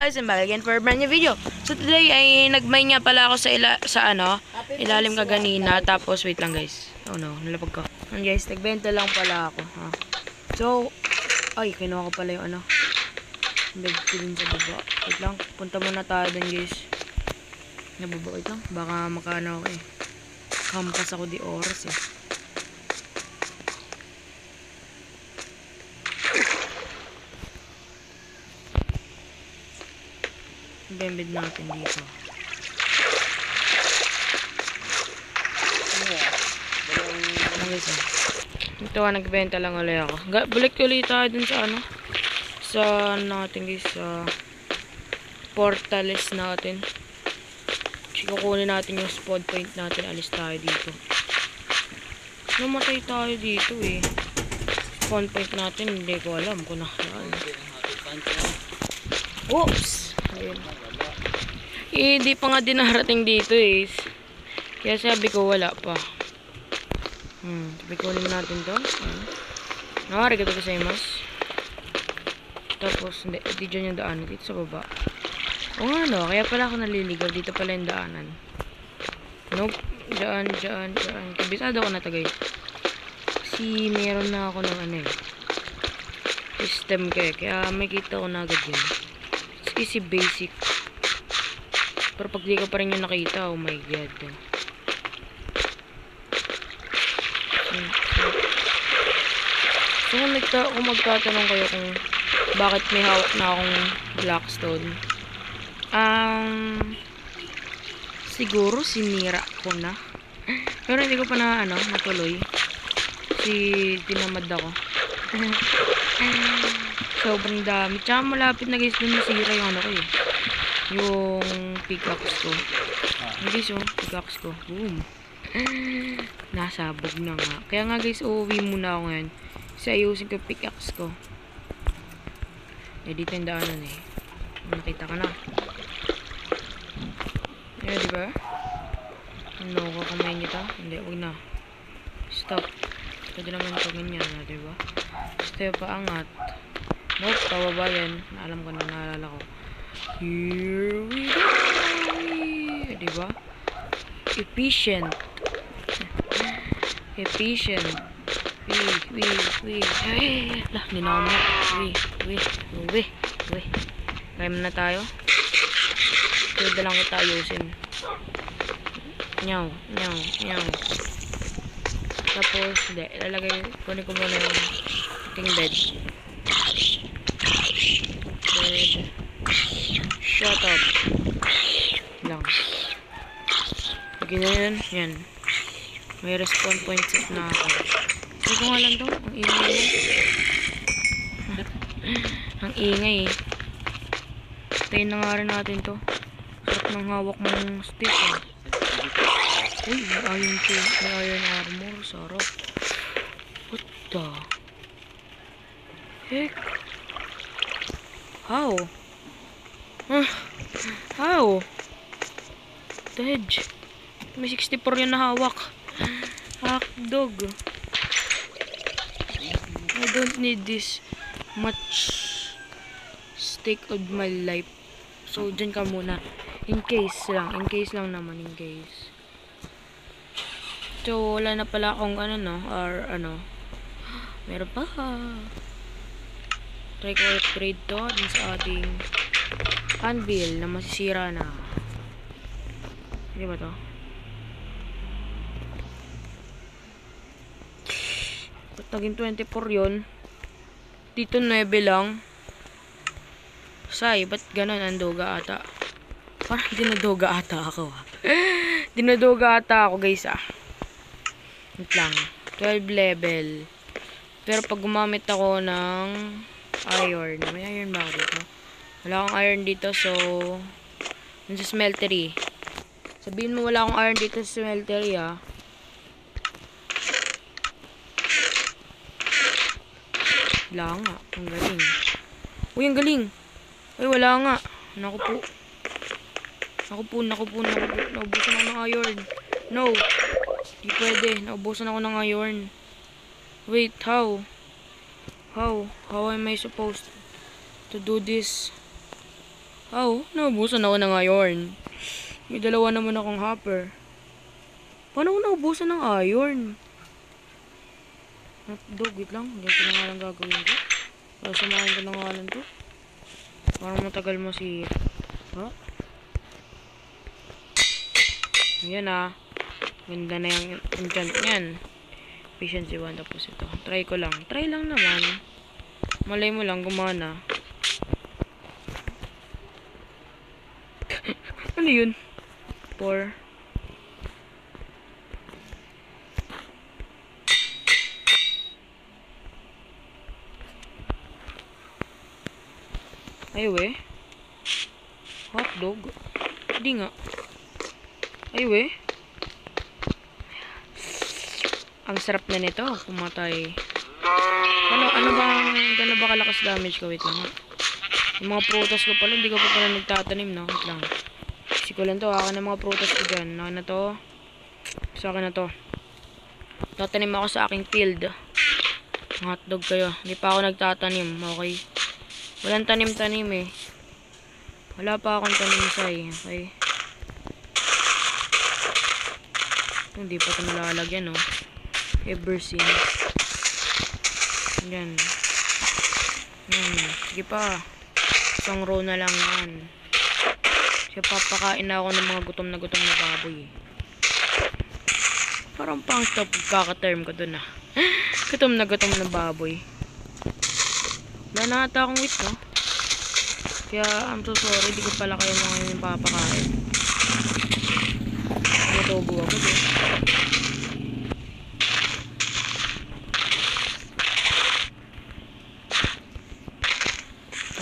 Guys, I'm back again for a brand new video. So today ay nagmay nga pala ako sa ilalim kaganina. Tapos wait lang guys. Oh no, nalapag ko. And guys, nagbenta lang pala ako. Ha? So, ay kinuha ko pala yung bed ko din sa baba. Wait lang, punta muna tayo dun guys. Nababa, wait lang, baka makano ako eh. Kampas ako di oras eh. Bembed natin dito. Ito nagbenta lang ulit ako. Balik ulit tayo dun sa sa natin guys, sa portales natin. Kukunin natin yung spawn point natin. Alis tayo dito. Namatay tayo dito eh. Spawn point natin, hindi ko alam kung nakakaan. Oops! Ayun. Hindi pa nga din narating dito eh. Kaya sabi ko wala pa. Sabi ko ulit natin to. Nakarigato ko sa imas. Tapos, hindi dyan yung daan. Dito sa baba. O nga no, kaya pala ako naliligaw. Dito pala yung daanan. Nope. Dyan. Kabisado ko na tagay. Kasi meron na ako ng system kaya may kita ko na agad yun. Kasi basic. Pero pag di ka pa rin yung nakita, oh my god. So kung magtatanong kayo kung bakit may hawak na akong blackstone, siguro sinira ko na. Pero hindi ko pa natuloy. Kasi tinamad ako. Sobrang dami. Tsaka malapit na guys dun nasira yung ko eh. Yung pickaxe ko. Guys yung pickaxe ko. Boom. Nasabog na nga. Kaya nga guys, uuwi muna ako ngayon. Kasi ayusin ko yung pickaxe ko. Eh, dito yung daanan eh. Nakita ka na. Eh, diba? Ano, kakamayin kita? Hindi, huwag na. Stop. Pwede naman ito ganyan na, diba? Step paangat. Nope, pababa yan. Alam ko na, naalala ko. Here we go! Diba? Efficient. Efficient. Wait. Lah, ninama. Wait. Kaya na tayo. Pwede lang kita ayusin. Nyaw. Tapos, hindi. Kunin ko muna yung ating bed. Shut up. Lang. Lagi na yun. Yan. May respawn point set na ako. Hindi ko nga lang to. Ang ingay. Ang ingay eh. Tayin na nga rin natin to. Sarap ng hawak mong stick eh. Uy, may iron to. May iron armor. Sarap. What the heck? How? How? The hedge. May 64 yan na hawak. Dog. I don't need this much stake of my life. So, dyan ka muna. In case lang naman. So, wala na pala akong meron pa. Try ko upgrade to din sa ating anvil na masisira na. Hindi ba to? Ba't naging 24 yun? Dito 9 lang. Say, ba't ganun? Andoga ata. Parang dinadoga ata ako Dinadoga ata ako guys Wait lang. 12 level. Pero pag gumamit ako ng iron. May iron ba ako dito? Wala akong iron dito, so dun sa smeltery. Sabihin mo wala akong iron dito sa smeltery Wala nga. Ang galing. Uy, ang galing. Ay, wala nga. Naku po. Naubusan ako ng iron. No. Di pwede. Naubusan ako ng iron. Wait, how? How am I supposed to do this? Naubusan ako ng iron. May dalawa naman akong hopper. Paano ko naubusan ng iron? Hotdog, wait lang. Ganito na nga lang gagawin ko. Para samahin ko na nga lang to. Parang matagal masira. Ha? Yan Ganda na yung enchant yan. Efficiency 1 tapos ito. Try ko lang. Try lang naman. Malay mo lang gumana. Ano yun? 4. Ayaw Hotdog? Hindi nga. Ayaw Ang sarap na nito. Pumatay. Ano ba kalakas damage ko? Wait lang. Yung mga prutas ko pala, hindi ko pa pala nagtatanim, no? Wait lang. Kasi ko lang to, akin na mga prutas ko dyan. Akin na to. Sa akin na to. Tatanim ako sa aking field. Hotdog kayo. Hindi pa ako nagtatanim, okay? Walang tanim-tanim Wala pa akong tanim okay? Hindi pa ito nalalagyan, no? Ever since. Yan. Sige pa. Isang row na lang yan. Kasi papakain na ako ng mga gutom na baboy Parang pang stop kaka-term ko dun Gutom na baboy. Wala na ata akong wheat, no? Kaya I'm so sorry, di ko pala kayo mga yung papakain. Natubo ako dun.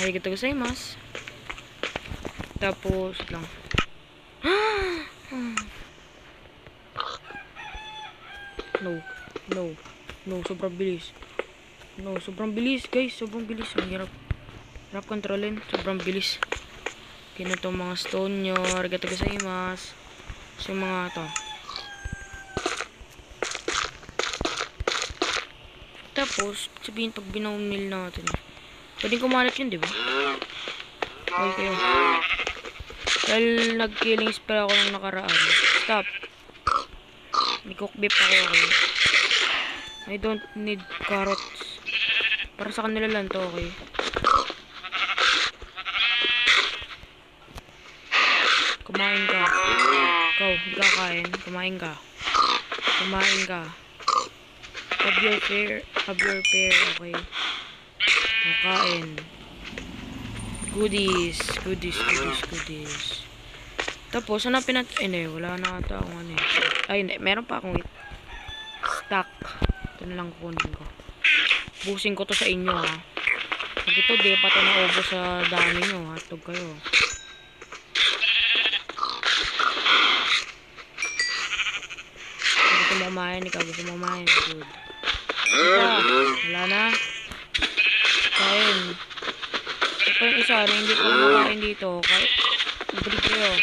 Arigatou gozaimasu. Tapos lang. No, sobrang bilis. No, sobrang bilis, guys. Sobrang bilis. Ang hirap kontrolin. Sobrang bilis. Kaya na itong mga stone nyo. Arigatou gozaimasu. So, yung mga to. Tapos, sabihin pag binawmil natin. Pwedeng kumalat yun, di ba? Okay kayo. Dahil nag-killing spell ako ng nakaraan. Stop. May cook beef ako, okay? I don't need carrots. Para sa kanila lang to, okay? Kumain ka. Ikaw, hindi ka kain. Kumain ka. Have your pair, okay? Kain. Goodies. Tapos, hanapin natin. Wala na ata akong Ay, hindi. Meron pa akong stock. Ito na lang kukunin ko. Busin ko to sa inyo, Pag ito, di pa ito naubos sa dami nyo, Hotdog kayo. Gusto mo kumain, ikaw gusto mo kumain. Good. Wala na. Kain. Ito yung isa na hindi ko kumakain dito. Breed kayo.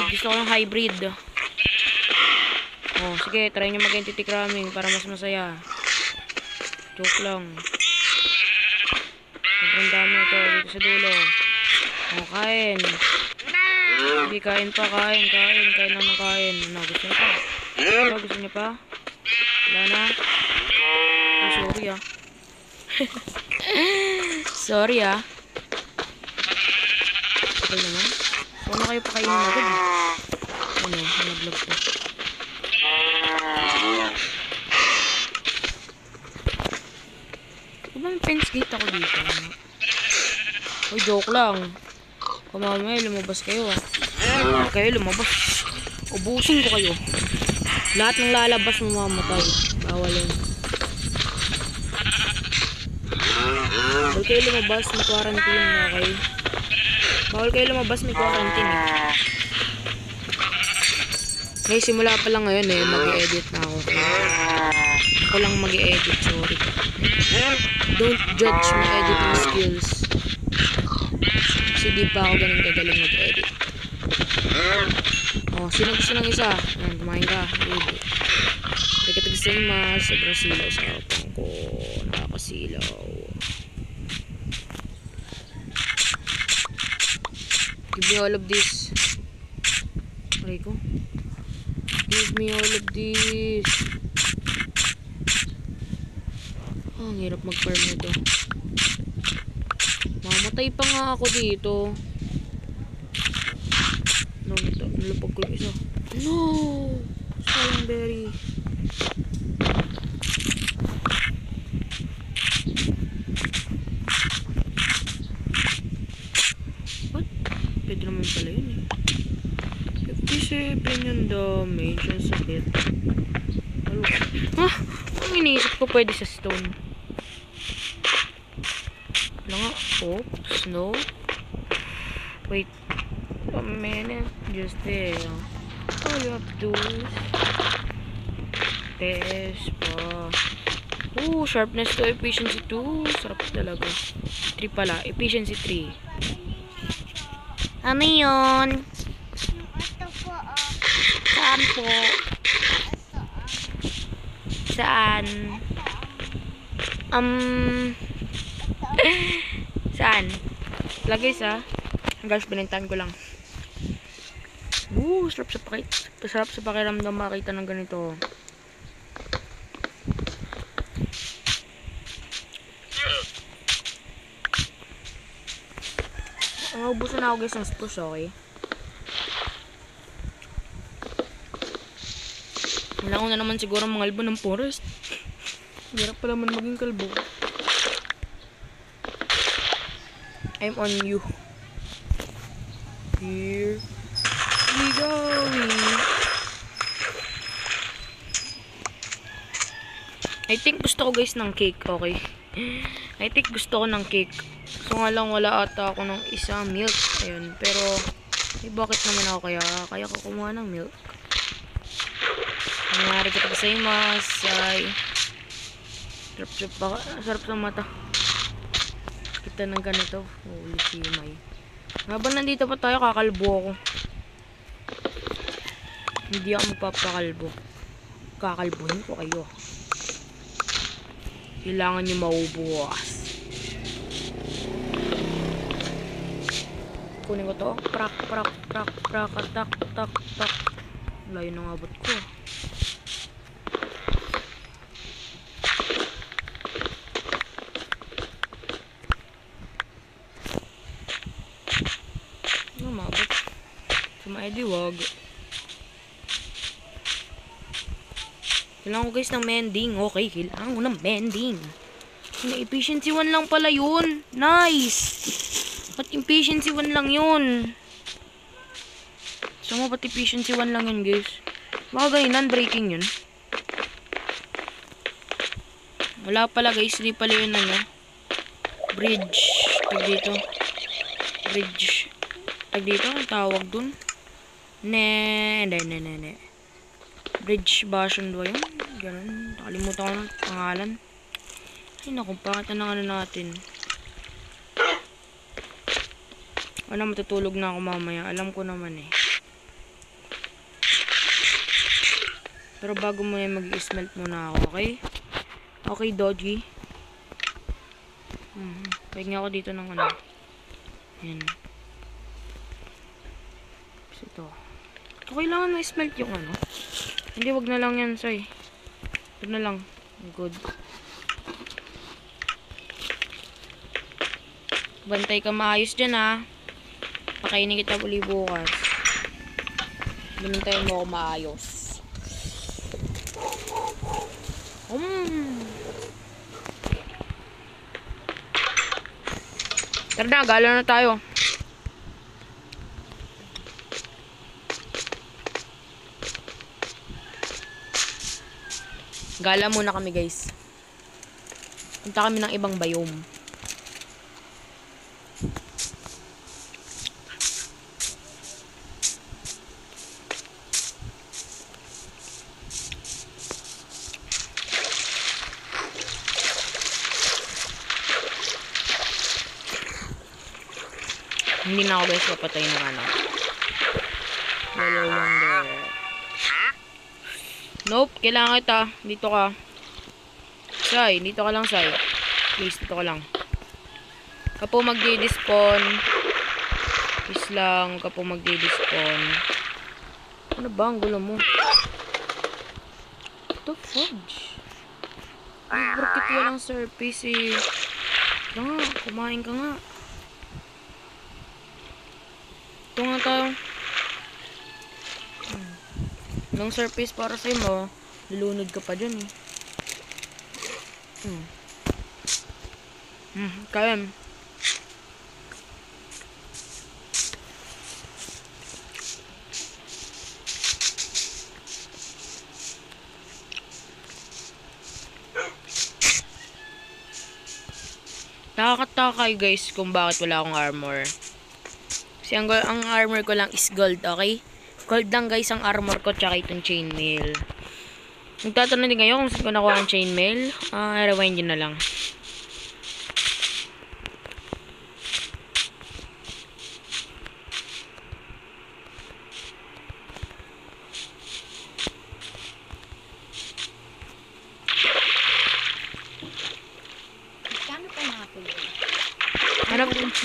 Gusto ko yung hybrid. Sige, try nyo mag-entity cramming para mas masaya. Joke lang. Sobrang dami ito dito sa dulo. Kain. Hindi, kain pa, kain lang ng kain. Gusto nyo pa? Gusto nyo pa? Wala na. Sorry Sorry Tagal naman. Huwag na kayo pakainin agad nalaglag po. Ibang fence gate ako dito. Joke lang. Mamaya lumabas kayo Kayo lumabas. Ubusin ko kayo. Lahat ng lalabas mamamatay. Bawal yun. Bawal kayo lumabas, may quarantine okay? Bawal kayo lumabas, may quarantine Guys, simula pa lang ngayon mag-i-edit na ako. Ako lang mag-i-edit, sorry. Don't judge my editing skills. Kasi di pa ako ganun kagaling mag-edit. Sino gusto ng isa? Kumain ka. Good. Nagkatagsimas. Sobrang silaw sa hapang ko. Nakakasilaw. Give me all of this. Aray ko. Give me all of this. Oh, ang hirap mag-farm nito. Mamatay pa nga ako dito. No, ito. Nalupag ko yung isa. No! Sayang berry. What? Pwede naman pala yun eh. 57 yung damage. Ang sakit. Ah! Ang iniisip ko pwede sa stone. Wala nga. Oops. No. Wait. A minute. Just there. All you have to do is test pa. Ooh, sharpness to efficiency 2. Sarap talaga. 3 pala. Efficiency 3. Ano yun? Saan po? Saan? Saan? Lagay sa. Guys, binintan ko lang. Sarap sa pakiramdam makita ng ganito. Ubusan na ako guys ng spruce, okay? Wala ko na naman siguro mga albo ng forest. Hirap pa naman maging kalbo. I'm on you. Here we go. I think gusto ko guys ng cake, okay? I think gusto ko ng cake. So nga lang wala ata ako ng isang milk. Ayun, pero bakit naman ako kaya ko kumuha ng milk? Nangyari ko tapos ay masay. Sarap sa mata. Kita ng ganito. Holy simay. Habang nandito pa tayo, kakalbo ako. Hindi ako magpapakalbo. Kakalbuhin ko kayo. Kailangan nyo maubuwas. Kunin ko to. Prak, tak. Layo ng abot ko. Ano mabot? Sumaedi wag. Kailangan ko guys ng mending. Okay, kailangan ko ng mending. Efficiency 1 lang pala yun. Nice! Ba't efficiency 1 lang yun? So mo, ba't efficiency 1 lang yun guys? Baka ganyan, breaking yun. Wala pala guys, hindi pala yun ano. Bridge. Tag dito. Bridge. Tag dito, ang tawag dun. Ne. Bridge version 2 yun. Ganun. Nakalimutan ko ng pangalan. Ay naku, pangit na ano natin. Wala, matutulog na ako mamaya. Alam ko naman eh. Pero bago mo yan, mag-smelt muna ako, okay? Okay, doggy. Pahinga ako dito ng ano. Yan. So, ito. Kailangan na smelt yung ano. Hindi, wag na lang yan, soy. Wag na lang. Good. Bantay ka maayos dyan, ha. Pakainin kita uli bukas. Binantayan mo ako maayos. Tara na, gala na tayo. Gala muna kami guys. Punta kami ng ibang biome. Hindi na ako guys papatay ng ano. Hello wonder. Nope, kailangan kita. Dito ka. Sai, dito ka lang, Sai. Please, dito ka lang. Kapag magdi-despawn, Peace lang kapag magdi-despawn. Ano ba ang gulo mo? The fudge? Bakit walang surface eh? Ito nga, kumain ka nga. Ito nga tayo. Walang surface para sa'yo mo. Lulunod ka pa dyan eh. Kaya. Nakakataka guys kung bakit wala akong armor. Kasi ang armor ko lang is gold, okay? Gold lang guys ang armor ko tsaka itong chainmail. Nagtatanong din kayo kung saan ko nakuha ang chainmail. Rewind yun na lang.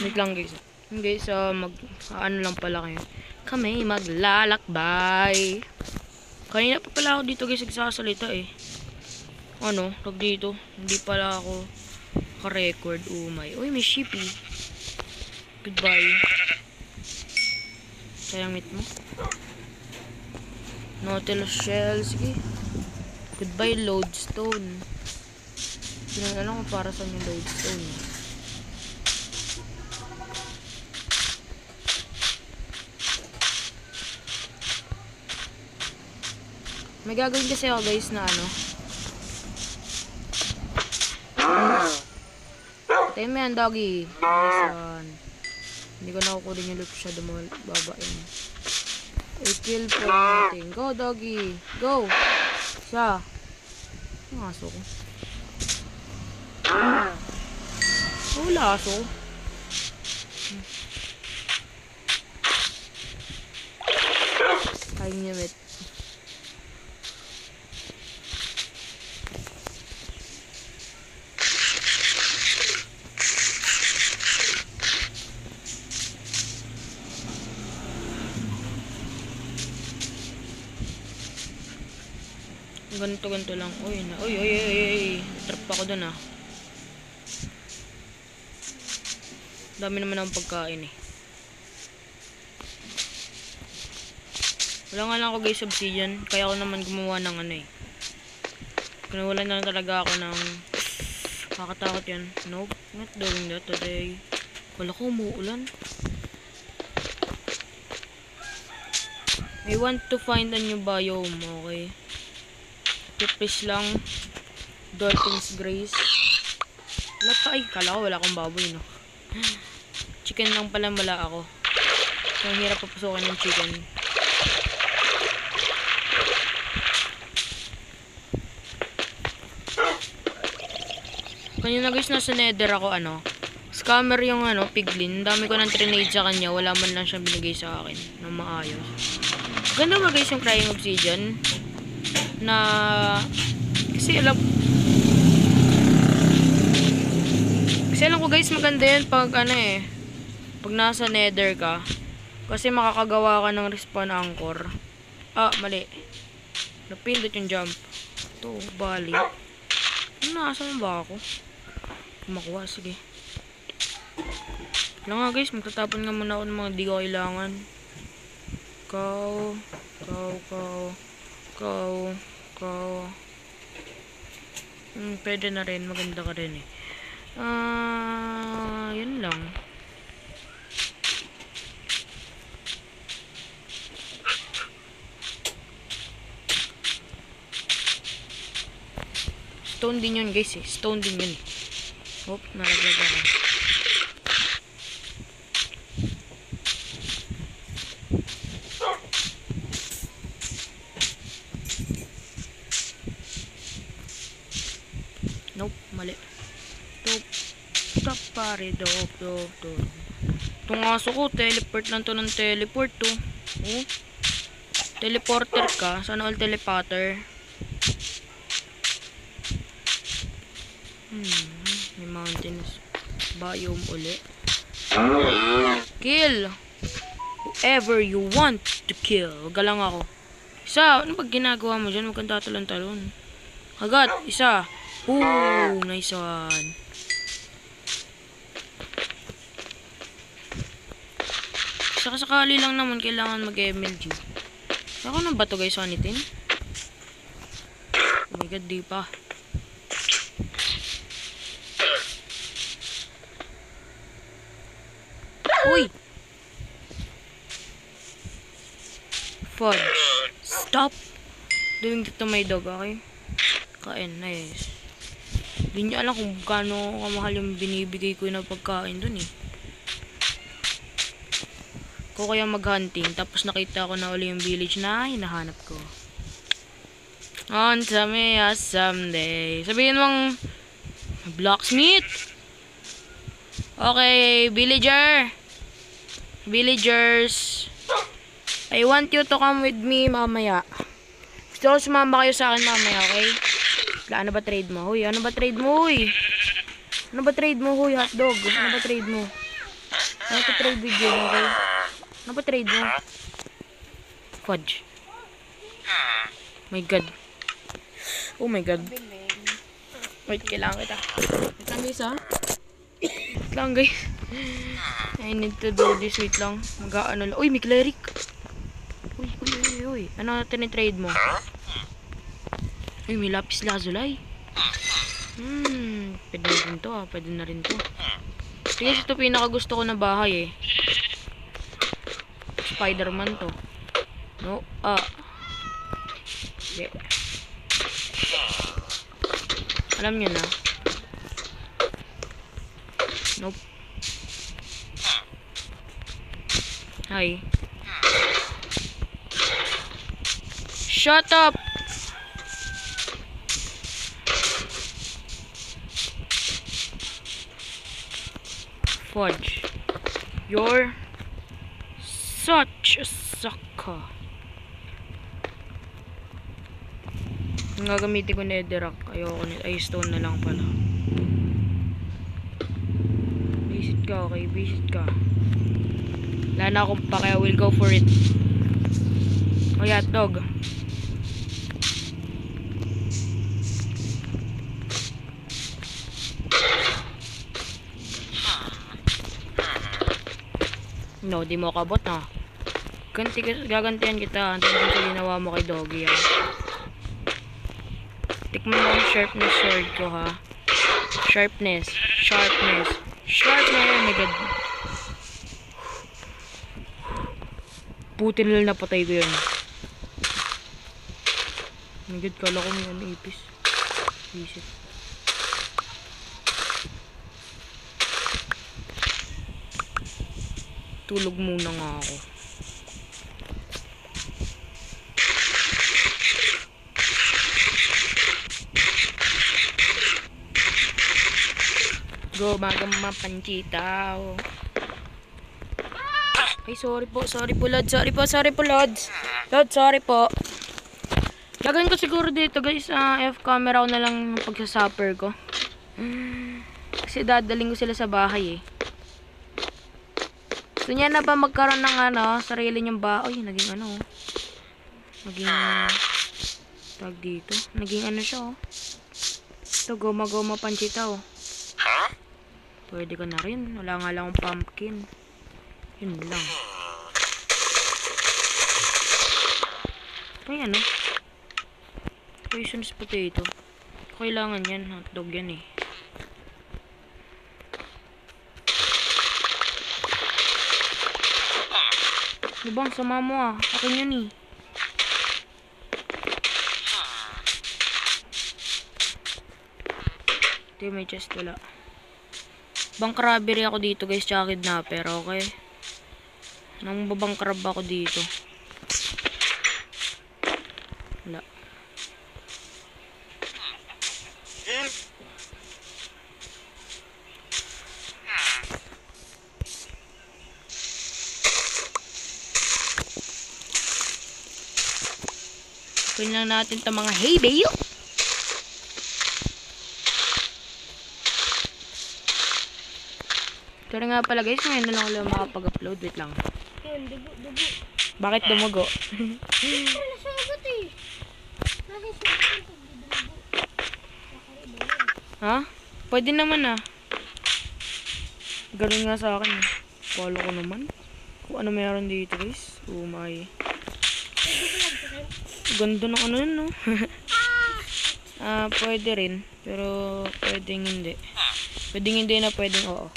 Wait lang guys. Guys, ano lang pala kayo. Kami maglalakbay. Kanina pa pala ako dito guys nagsasalita eh. Ano? Tag dito. Hindi pala ako ka-record. Umay. Uy, may sheepy. Goodbye. Sayang meat mo. Nautilus shell. Sige. Goodbye, lodestone. Alam ko para saan yung lodestone. May gagawin kasi ako guys na ano. Patayin mo yan, doggy. Hindi ko nakukunin yung loot siya babain. I-kill po natin. Go, doggy. Go. Siya. Ang aso ko. Wala aso. Kain niya met. Ganito lang. Uy, trap ako dun ah. Dami naman ang pagkain eh. Wala nga lang ako guys obsidian. Kaya ako naman gumawa ng ano eh. Kinawalan na lang talaga ako ng... Kakatakot yan. Nope, not doing that today. Wala ko umuulan. I want to find a new biome. Okay. Please lang. Dolphin's Grace. Wala pa. Ay, kala ko wala akong baboy, no? Chicken lang pala wala ako. So, ang hirap papusokin ng chicken. Kanina guys, nasa nether ako, ano. Scammer yung, ano, piglin. Dami ko nang trinade sa kanya. Wala man lang siyang binigay sa akin. Nang maayos. Ganda ba guys yung crying obsidian? Na kasi alam ko guys maganda yan pag ano eh pag nasa nether ka kasi makakagawa ka ng respawn anchor. Mali, napindot yung jump to bali. Nasaan ba ako makuha? Sige lang nga guys, magtatapon nga muna ako ng mga di ko kailangan. Pwede na rin, maganda ka rin eh. Yun lang. Stone din yun guys eh. Stone din yun eh. Hop, nalaglag ako. Nope, mali. Stop pare, dop. Itong aso ko, teleport lang to ng teleport to. Oh. Teleporter ka. Sana all telepater. May mountains. Biome uli. Kill! whoever you want to kill. Wag ka lang ako. Isa, ano pag ginagawa mo dyan? Huwag kang tatalon-talon. Kagat, isa. Ooh, nice one. Sakali lang naman kailangan mag-MLG. Ako na ba ito guys, Sonitin? Oh my god, di pa. Uy! Fudge. Stop doing that to my dog, okay? Kain, nice. Hindi niya alam kung gaano kamahal yung binibigay ko na pagkain dun eh. Ko kaya mag-hunting, tapos nakita ko na uli yung village na hinahanap ko. On to me someday. Sabihin mong blacksmith. Okay, villagers, I want you to come with me mamaya. Gusto ko sumama kayo sa akin mamaya, okay? Ano ba trade mo? Huy, ano ba trade mo, huy? Ano ba trade mo, huy, hotdog? Ano ba trade mo? Ano ba trade with you, okay? Ano ba trade mo? Fudge. My god. Oh my god. Wait, kailangan kita. Wait lang guys, ha? Wait lang guys. I need to do this. Wait lang. Mag-ano lang. Uy, may cleric. Uy. Ano tinitrade mo? Uy, may lapis lazuli. Pwede na rin to, ha? Pwede na rin to. Sige, ito pinakagusto ko na bahay, eh. Spider-Man to. No, okay. Alam nyo na. Nope. Hi. Shut up! Fudge. You're such a sucker. Ang gagamitin ko netherrack. Ayoko nito. Ay, stone na lang pala. Visit ka, okay? Visit ka. Wala na akong pa, kaya we'll go for it. Oh, yeah, dog. No, di mo kabot, ha? Gagantihan kita. Antin sa ginawa mo kay Doggy, ha? Tikman mo ang sharpness sword ko, ha? Sharpness. Oh my god. Puti nila napatay ko yun. Oh my god, kala ko may ano ipis. Visit. Tulog muna nga ako. Go, magama panchitaw. Ay, sorry po, Lods. Lods, sorry po. Gagawin ko siguro dito, guys. F camera ko na lang pagsasupper ko. Kasi dadaling ko sila sa bahay, eh. Gusto niya na ba magkaroon ng sarili niyang bahay? Naging naging tag dito. Naging siya, oh. Ito, goma panchita, oh. Pwede ko na rin. Wala nga lang akong pumpkin. Yun lang. Ay, poisonous potato. Kailangan yan. Hotdog yan, eh. Diba, sama mo, ah. Akin yun, eh. Ito may chest, wala. Bang crabbery ako dito, guys. Tsaka kidnapper, okay? Nang babang crab ako dito. Wala. Kunin lang natin ito mga hay bale. Ito nga pala guys, ngayon na lang ulit makapag-upload. Wait lang. Yun, dugo. Bakit dumugo? Pero nasugot eh. Nasugot yung pagdudugo. Nakaiba yun. Ha? Pwede naman ah. Ganun nga sa akin. Follow ko naman. Kung ano meron dito guys. Oh my. Ganda ng ano yun no. Pwede rin. Pero pwedeng hindi. Pwedeng hindi na pwedeng oo.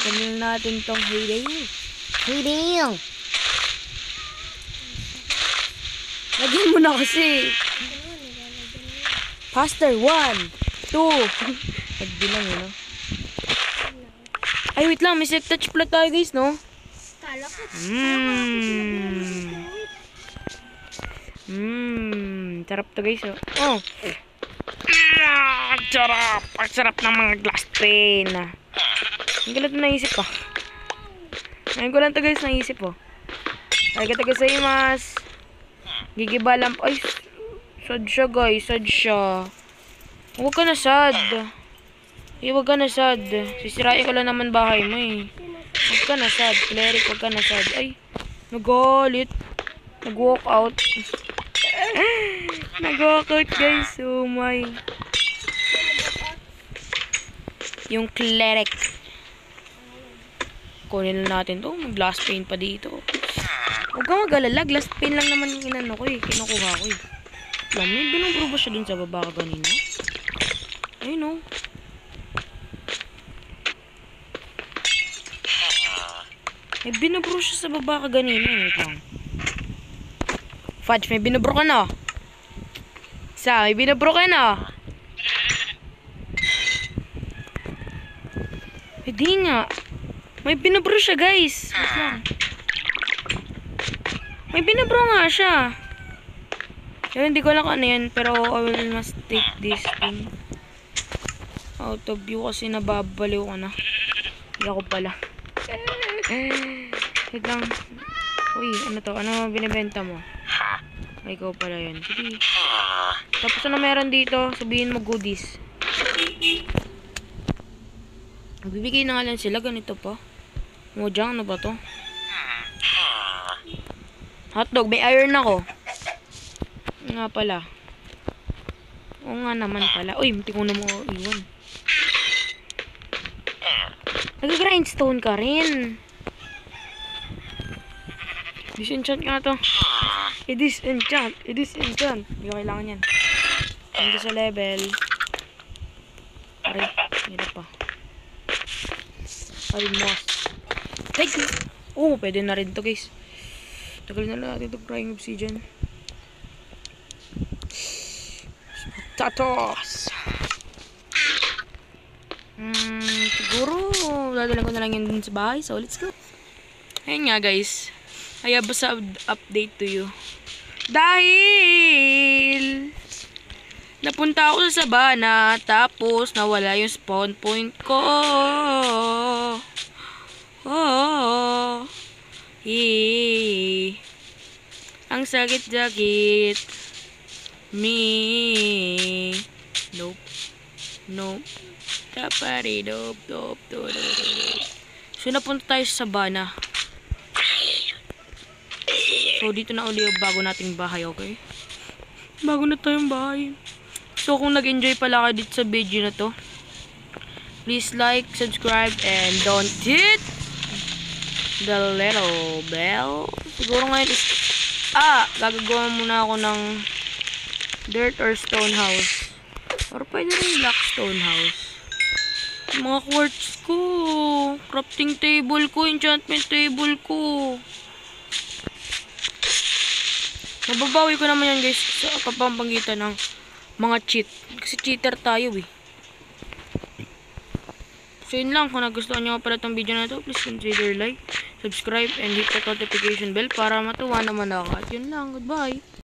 Kunin natin tong hiding. Lagyan mo na kasi. Faster. 1, 2. Nagbilang yun, no? Ay, wait lang. May self touch pala tayo, guys, no? Kala ko. Sarap to, guys, oh. Oh. Sarap. Ang sarap ng mga glass pain. Ang galat na naisip, oh. Ngayon ko lang to, guys, naisip, oh. Ay, katagosaimasu. Gigiba lang. Ay, sad siya, guys. Sad siya. Huwag ka na sad. Huwag ka na sad. Sisirain ko lang naman bahay mo, eh. Huwag ka na sad. Cleric, huwag ka na sad. Ay, nagalit. Nag-walk out. Nag-walk out, guys. Oh, my. Yung cleric. Kunin lang natin to. Mag-glass paint pa dito. Huwag kang mag-alala. Glass paint lang naman yung inano ko, eh. Kinukuha ko, eh. Alam mo, binubro ba siya dun sa baba ka kanina? Ayun, oh. May binubro siya sa baba ka ganina. Wait lang. Fudge, may binubro ka na. Sa, may binubro ka na. Hindi nga. May binubro siya, guys. Wait lang. May binubro nga siya. Pero hindi ko lang ano yan. Pero I will must take this thing out of view kasi nababaliw ko na. Hindi ako pala. Wait lang. Uy, ano to? Ano binibenta mo? Ay, ikaw pala yan. Sige. Tapos ano meron dito? Sabihin mo goodies. Magbibigay na nga lang sila. Ganito pa. Mojang, ano ba to? Hotdog. May iron ako. Nga pala. Oo nga naman pala. Uy, munti ko na mo iwan. Nag-grindstone ka rin. Disenchant ka na to. I-disenchant. Hindi ko kailangan yan. Hindi sa level. Aray, hirap pa. Ay, moss. Take it. Oh, pwede na rin to, guys. Tagal na natin ito crying obsidian. Tatos. Siguro dadalhin ko na lang yun dun sa bahay. So, let's go. Ayun nga, guys. I have a update to you. Dahil napunta ako sa sabana, tapos nawala yung spawn point ko. Oh. Ang sakit-sakit. Me. Nope. Tapari. Nope. So, napunta tayo sa sabana. So, dito na uli yung bago nating bahay, okay? Bago na tayong bahay. So, kung nag-enjoy pala kayo dito sa video na to, please like, subscribe, and don't hit the little bell. Siguro ngayon is, gagagawa muna ako ng dirt or stone house. Or pwede rin black stone house. Mga quartz ko, crafting table ko, enchantment table ko. Mababawi ko naman yan, guys, sa kapampangitan ng mga cheat. Kasi cheater tayo, eh. So, yun lang. Kung nagustuhan nyo pala itong video na ito, please consider like, subscribe, and hit the notification bell para matuwa naman ako. At yun lang. Goodbye!